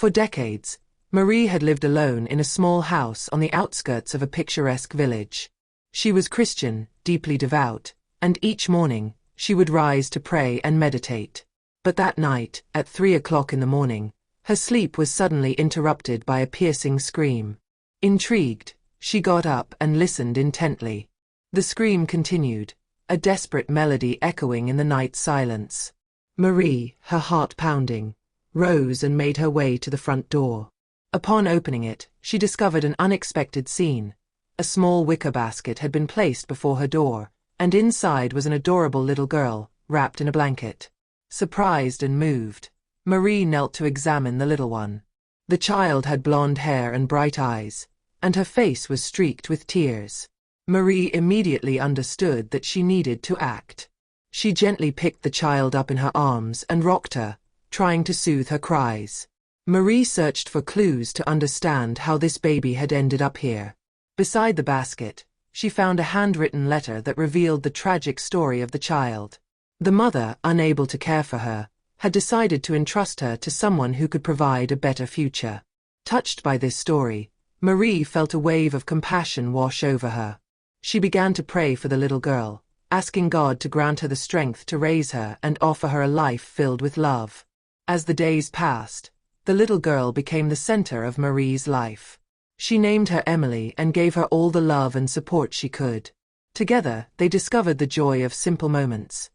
For decades, Marie had lived alone in a small house on the outskirts of a picturesque village. She was Christian, deeply devout, and each morning, she would rise to pray and meditate. But that night, at 3 o'clock in the morning, her sleep was suddenly interrupted by a piercing scream. Intrigued, she got up and listened intently. The scream continued, a desperate melody echoing in the night silence. Marie, her heart pounding, rose and made her way to the front door. Upon opening it, she discovered an unexpected scene. A small wicker basket had been placed before her door, and inside was an adorable little girl, wrapped in a blanket. Surprised and moved, Marie knelt to examine the little one. The child had blonde hair and bright eyes, and her face was streaked with tears. Marie immediately understood that she needed to act. She gently picked the child up in her arms and rocked her, trying to soothe her cries. Marie searched for clues to understand how this baby had ended up here. Beside the basket, she found a handwritten letter that revealed the tragic story of the child. The mother, unable to care for her, had decided to entrust her to someone who could provide a better future. Touched by this story, Marie felt a wave of compassion wash over her. She began to pray for the little girl, asking God to grant her the strength to raise her and offer her a life filled with love. As the days passed, the little girl became the center of Marie's life. She named her Emily and gave her all the love and support she could. Together, they discovered the joy of simple moments.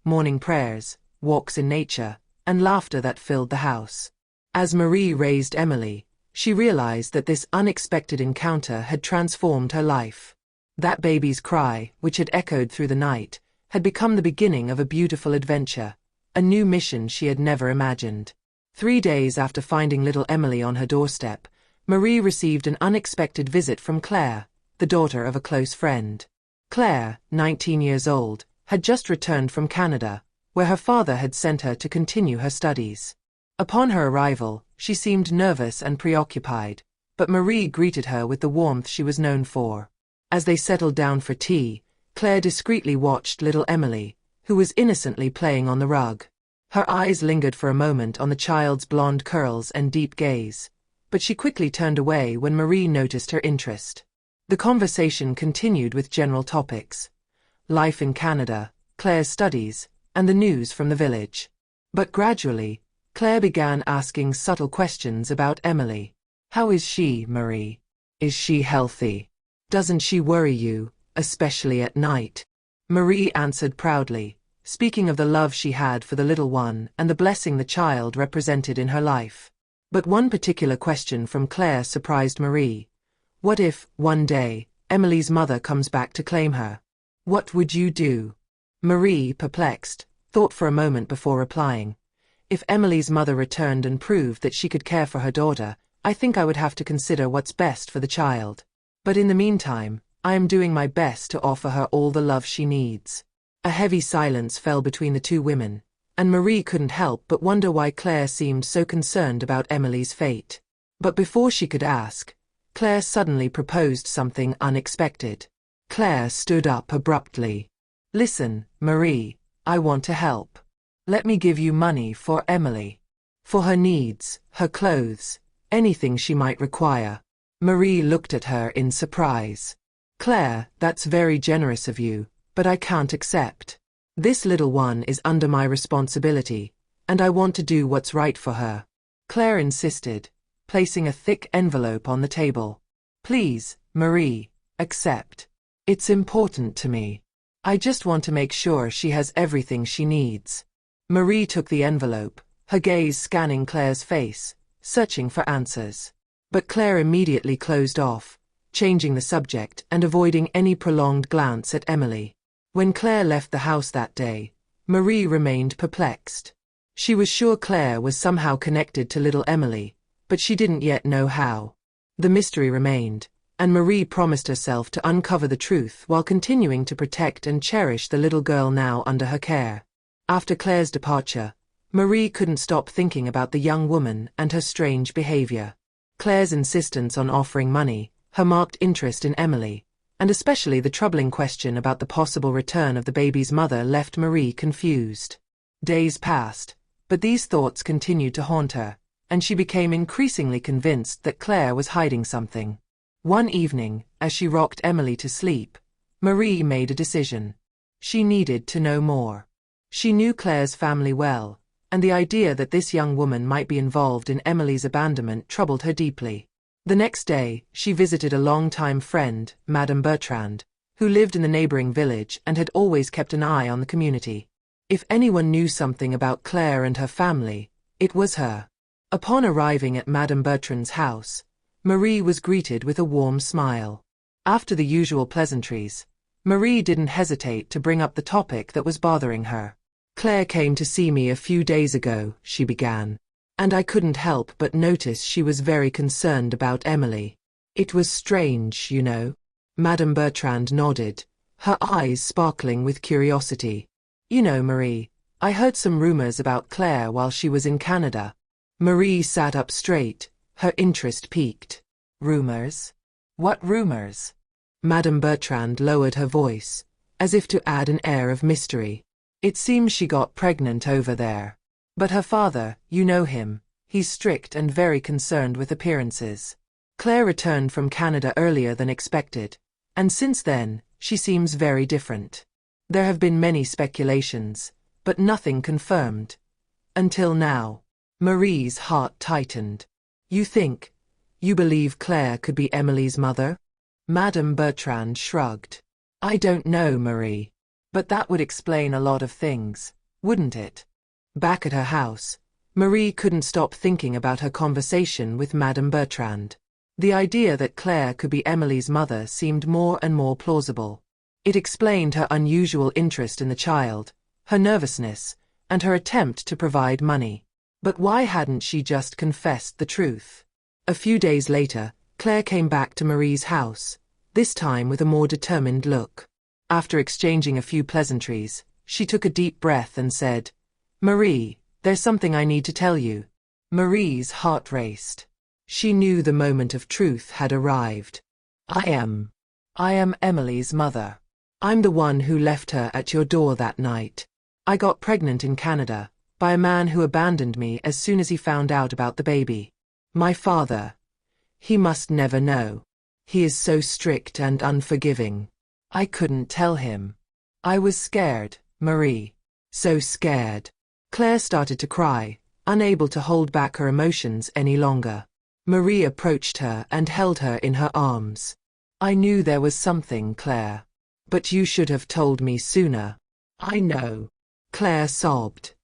Morning prayers, walks in nature, and laughter that filled the house. As Marie raised Emily, she realized that this unexpected encounter had transformed her life. That baby's cry, which had echoed through the night, had become the beginning of a beautiful adventure, a new mission she had never imagined. 3 days after finding little Emily on her doorstep, Marie received an unexpected visit from Claire, the daughter of a close friend. Claire, 19 years old, had just returned from Canada, where her father had sent her to continue her studies. Upon her arrival, she seemed nervous and preoccupied, but Marie greeted her with the warmth she was known for. As they settled down for tea, Claire discreetly watched little Emily, who was innocently playing on the rug. Her eyes lingered for a moment on the child's blonde curls and deep gaze, but she quickly turned away when Marie noticed her interest. The conversation continued with general topics: life in Canada, Claire's studies, and the news from the village. But gradually, Claire began asking subtle questions about Emily. How is she, Marie? Is she healthy? Doesn't she worry you, especially at night? Marie answered proudly, speaking of the love she had for the little one and the blessing the child represented in her life. But one particular question from Claire surprised Marie. What if, one day, Emily's mother comes back to claim her? What would you do? Marie, perplexed, thought for a moment before replying. If Emily's mother returned and proved that she could care for her daughter, I think I would have to consider what's best for the child. But in the meantime, I am doing my best to offer her all the love she needs. A heavy silence fell between the two women, and Marie couldn't help but wonder why Claire seemed so concerned about Emily's fate. But before she could ask, Claire suddenly proposed something unexpected. Claire stood up abruptly. Listen, Marie, I want to help. Let me give you money for Emily. For her needs, her clothes, anything she might require. Marie looked at her in surprise. Claire, that's very generous of you, but I can't accept. This little one is under my responsibility, and I want to do what's right for her. Claire insisted, placing a thick envelope on the table. Please, Marie, accept. It's important to me. I just want to make sure she has everything she needs. Marie took the envelope, her gaze scanning Claire's face, searching for answers. But Claire immediately closed off, changing the subject and avoiding any prolonged glance at Emily. When Claire left the house that day, Marie remained perplexed. She was sure Claire was somehow connected to little Emily, but she didn't yet know how. The mystery remained, and Marie promised herself to uncover the truth while continuing to protect and cherish the little girl now under her care. After Claire's departure, Marie couldn't stop thinking about the young woman and her strange behavior. Claire's insistence on offering money, her marked interest in Emily, and especially the troubling question about the possible return of the baby's mother left Marie confused. Days passed, but these thoughts continued to haunt her, and she became increasingly convinced that Claire was hiding something. One evening, as she rocked Emily to sleep, Marie made a decision. She needed to know more. She knew Claire's family well, and the idea that this young woman might be involved in Emily's abandonment troubled her deeply. The next day, she visited a long-time friend, Madame Bertrand, who lived in the neighboring village and had always kept an eye on the community. If anyone knew something about Claire and her family, it was her. Upon arriving at Madame Bertrand's house, Marie was greeted with a warm smile. After the usual pleasantries, Marie didn't hesitate to bring up the topic that was bothering her. "Claire came to see me a few days ago," she began, "and I couldn't help but notice she was very concerned about Emily. It was strange, you know." Madame Bertrand nodded, her eyes sparkling with curiosity. "You know, Marie, I heard some rumors about Claire while she was in Canada." Marie sat up straight, her interest piqued. "Rumors? What rumors?" Madame Bertrand lowered her voice, as if to add an air of mystery. "It seems she got pregnant over there. But her father, you know him, he's strict and very concerned with appearances. Claire returned from Canada earlier than expected, and since then, she seems very different. There have been many speculations, but nothing confirmed. Until now." Marie's heart tightened. "You believe Claire could be Emily's mother?" Madame Bertrand shrugged. "I don't know, Marie. But that would explain a lot of things, wouldn't it?" Back at her house, Marie couldn't stop thinking about her conversation with Madame Bertrand. The idea that Claire could be Emily's mother seemed more and more plausible. It explained her unusual interest in the child, her nervousness, and her attempt to provide money. But why hadn't she just confessed the truth? A few days later, Claire came back to Marie's house, this time with a more determined look. After exchanging a few pleasantries, she took a deep breath and said, "Marie, there's something I need to tell you." Marie's heart raced. She knew the moment of truth had arrived. I am Emily's mother. I'm the one who left her at your door that night. I got pregnant in Canada, by a man who abandoned me as soon as he found out about the baby. My father. He must never know. He is so strict and unforgiving. I couldn't tell him. I was scared, Marie. So scared." Claire started to cry, unable to hold back her emotions any longer. Marie approached her and held her in her arms. "I knew there was something, Claire. But you should have told me sooner." "I know," Claire sobbed.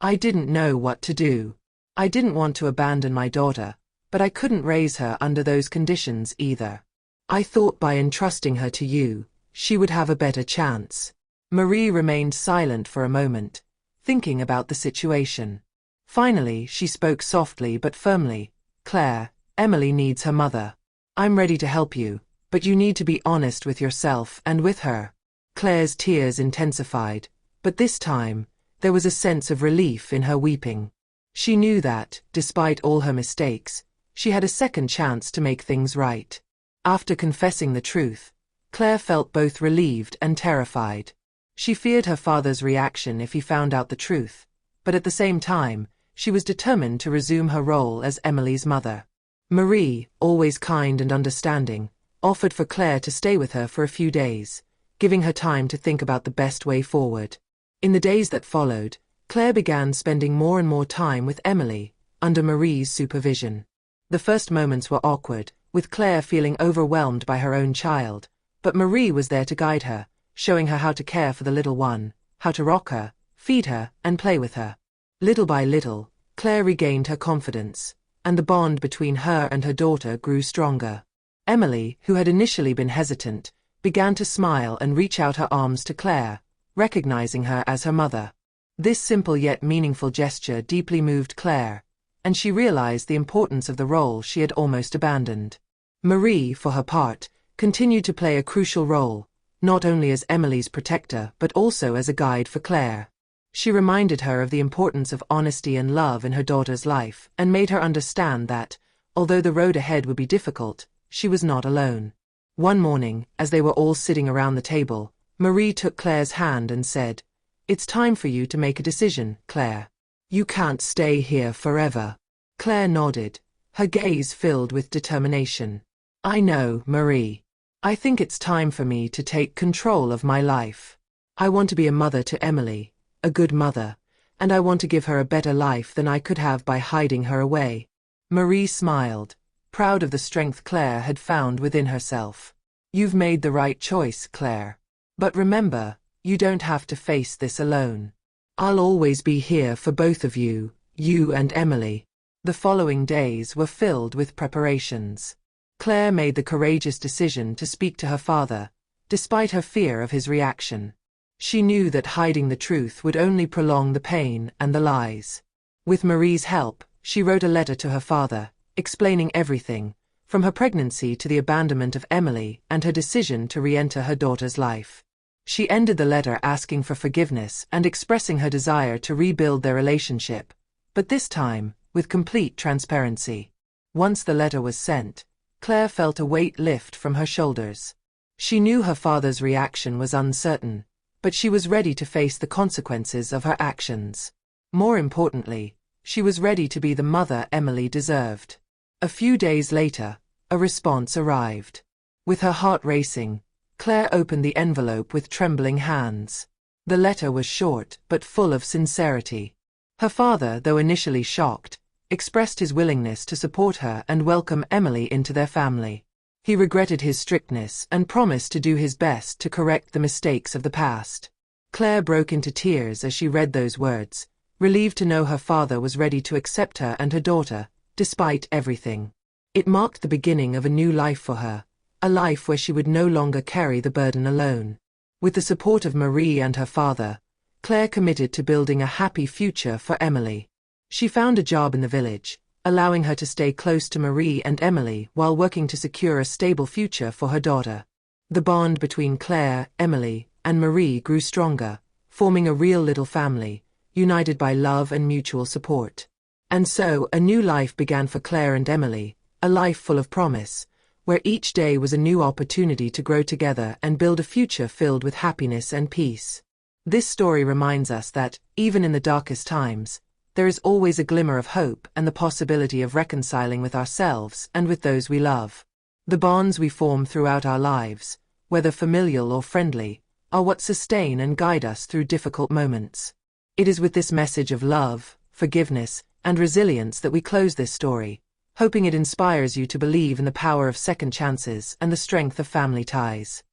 "I didn't know what to do. I didn't want to abandon my daughter, but I couldn't raise her under those conditions either. I thought by entrusting her to you, she would have a better chance." Marie remained silent for a moment, thinking about the situation. Finally, she spoke softly but firmly. "Claire, Emily needs her mother. I'm ready to help you, but you need to be honest with yourself and with her." Claire's tears intensified, but this time, there was a sense of relief in her weeping. She knew that, despite all her mistakes, she had a second chance to make things right. After confessing the truth, Claire felt both relieved and terrified. She feared her father's reaction if he found out the truth, but at the same time, she was determined to resume her role as Emily's mother. Marie, always kind and understanding, offered for Claire to stay with her for a few days, giving her time to think about the best way forward. In the days that followed, Claire began spending more and more time with Emily, under Marie's supervision. The first moments were awkward, with Claire feeling overwhelmed by her own child, but Marie was there to guide her, showing her how to care for the little one, how to rock her, feed her, and play with her. Little by little, Claire regained her confidence, and the bond between her and her daughter grew stronger. Emily, who had initially been hesitant, began to smile and reach out her arms to Claire, recognizing her as her mother. This simple yet meaningful gesture deeply moved Claire, and she realized the importance of the role she had almost abandoned. Marie, for her part, continued to play a crucial role, not only as Emily's protector but also as a guide for Claire. She reminded her of the importance of honesty and love in her daughter's life and made her understand that, although the road ahead would be difficult, she was not alone. One morning, as they were all sitting around the table, Marie took Claire's hand and said, "It's time for you to make a decision, Claire. You can't stay here forever. Claire nodded, her gaze filled with determination. I know, Marie. I think it's time for me to take control of my life. I want to be a mother to Emily, a good mother, and I want to give her a better life than I could have by hiding her away. Marie smiled, proud of the strength Claire had found within herself. You've made the right choice, Claire. But remember, you don't have to face this alone. I'll always be here for both of you, you and Emily. The following days were filled with preparations. Claire made the courageous decision to speak to her father, despite her fear of his reaction. She knew that hiding the truth would only prolong the pain and the lies. With Marie's help, she wrote a letter to her father, explaining everything, from her pregnancy to the abandonment of Emily and her decision to re-enter her daughter's life. She ended the letter asking for forgiveness and expressing her desire to rebuild their relationship, but this time, with complete transparency. Once the letter was sent, Claire felt a weight lift from her shoulders. She knew her father's reaction was uncertain, but she was ready to face the consequences of her actions. More importantly, she was ready to be the mother Emily deserved. A few days later, a response arrived. With her heart racing, Claire opened the envelope with trembling hands. The letter was short but full of sincerity. Her father, though initially shocked, expressed his willingness to support her and welcome Emily into their family. He regretted his strictness and promised to do his best to correct the mistakes of the past. Claire broke into tears as she read those words, relieved to know her father was ready to accept her and her daughter, despite everything. It marked the beginning of a new life for her, a life where she would no longer carry the burden alone. With the support of Marie and her father, Claire committed to building a happy future for Emily. She found a job in the village, allowing her to stay close to Marie and Emily while working to secure a stable future for her daughter. The bond between Claire, Emily, and Marie grew stronger, forming a real little family, united by love and mutual support. And so, a new life began for Claire and Emily, a life full of promise, where each day was a new opportunity to grow together and build a future filled with happiness and peace. This story reminds us that, even in the darkest times, there is always a glimmer of hope and the possibility of reconciling with ourselves and with those we love. The bonds we form throughout our lives, whether familial or friendly, are what sustain and guide us through difficult moments. It is with this message of love, forgiveness, and resilience that we close this story, hoping it inspires you to believe in the power of second chances and the strength of family ties.